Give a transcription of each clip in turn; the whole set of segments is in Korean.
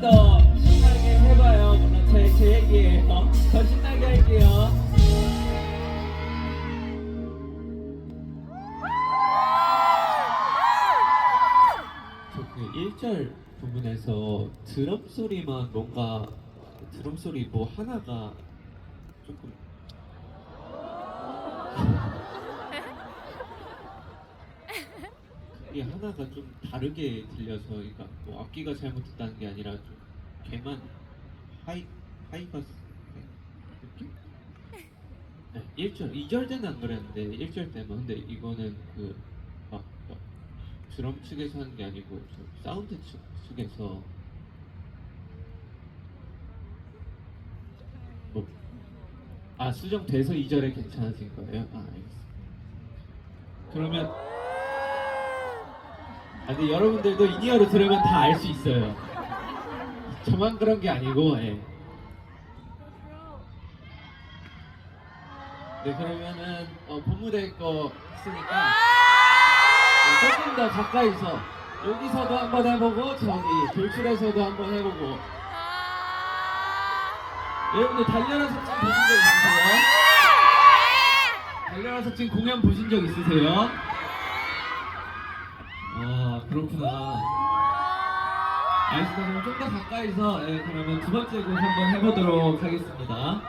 더 신나게 해봐요. 물론 제 얘기예요. 더 신나게 할게요. 저 그 1절 부분에서 드럼 소리만 뭔가 드럼 소리 뭐 하나가 조금 이 하나가 좀 다르게 들려서, 그러니까 뭐 악기가 잘못됐다는 게 아니라 좀 걔만 하이바스 느낌? 네, 1절, 2절 때는 안 그랬는데 1절 때만. 근데 이거는 막 드럼 측에서 하는 게 아니고 저 사운드 측에서 뭐, 수정돼서 2절에 괜찮아진 거예요? 알겠습니다. 그러면 근데 여러분들도 인이어로 들으면 다 알 수 있어요. 저만 그런 게 아니고. 예. 네, 그러면은 본무대 거 했으니까 조금 더 가까이서 여기서도 한번 해보고 저기 돌출에서도 한번 해보고. 여러분들 달려라 섭진 보신 적 있으세요? 달려라 섭진 공연 보신 적 있으세요? 그렇구나. 알겠습니다. 그럼 좀 더 가까이서 그러면 두 번째 곡 한번 해보도록 하겠습니다.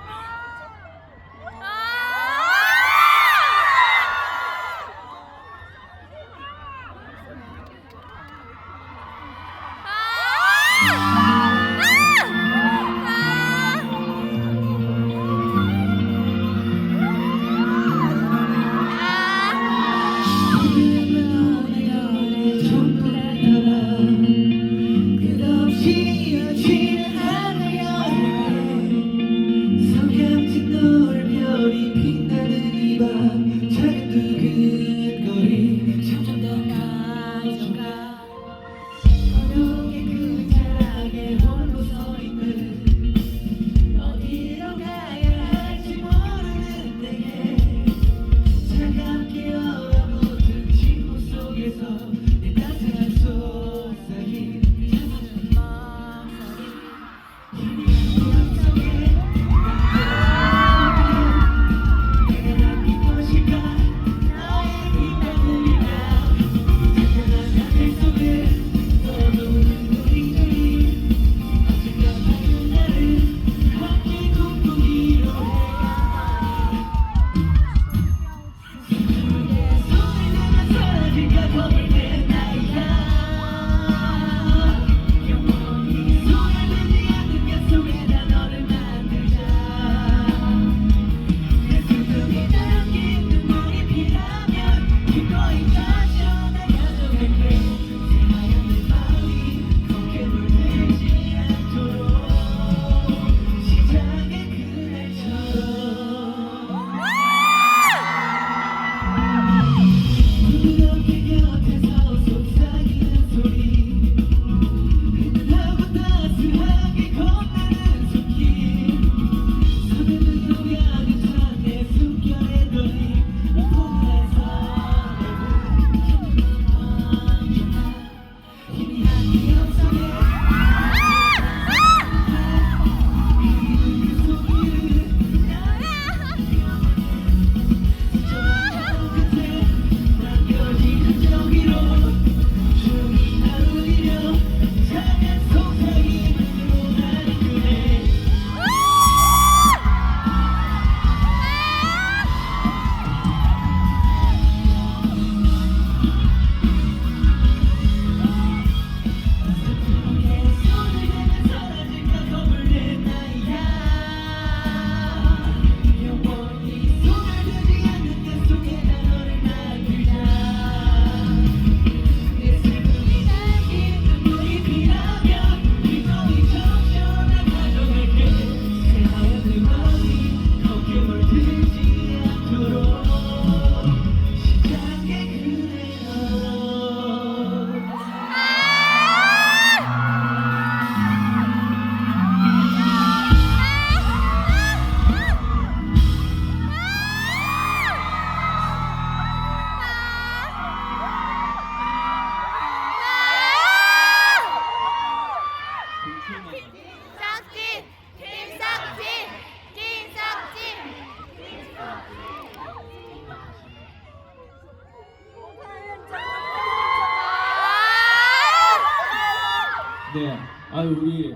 네, 아유 우리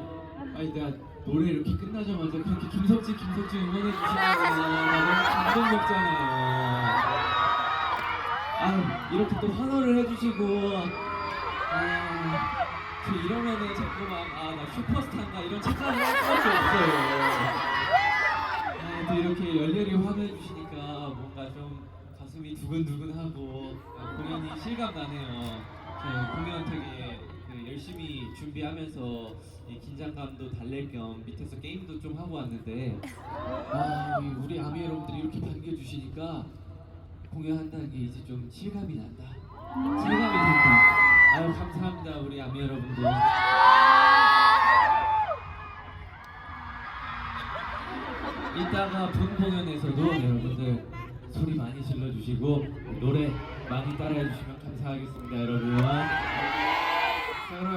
아니 내가 노래 이렇게 끝나자마자 그렇게 김석진 응원해 주시는 나 너무 감동 먹잖아요. 아유 이렇게 또 환호를 해주시고 저 이러면은 자꾸 막나 슈퍼스타인가 이런 착각을 할 수밖에 없어요. 또 이렇게 열렬히 환호해 주시니까 뭔가 좀 가슴이 두근두근하고 공연이 실감 나네요. 공연 되게 열심히 준비하면서 이 긴장감도 달랠 겸 밑에서 게임도 좀 하고 왔는데 우리 아미 여러분들이 이렇게 반겨주시니까 공연한다는 게 이제 좀 실감이 난다. 실감이 된다. 아유 감사합니다 우리 아미 여러분들. 이따가 본 공연에서도 여러분들 소리 많이 질러주시고 노래 많이 따라해 주시면 감사하겠습니다 여러분. 자, 그럼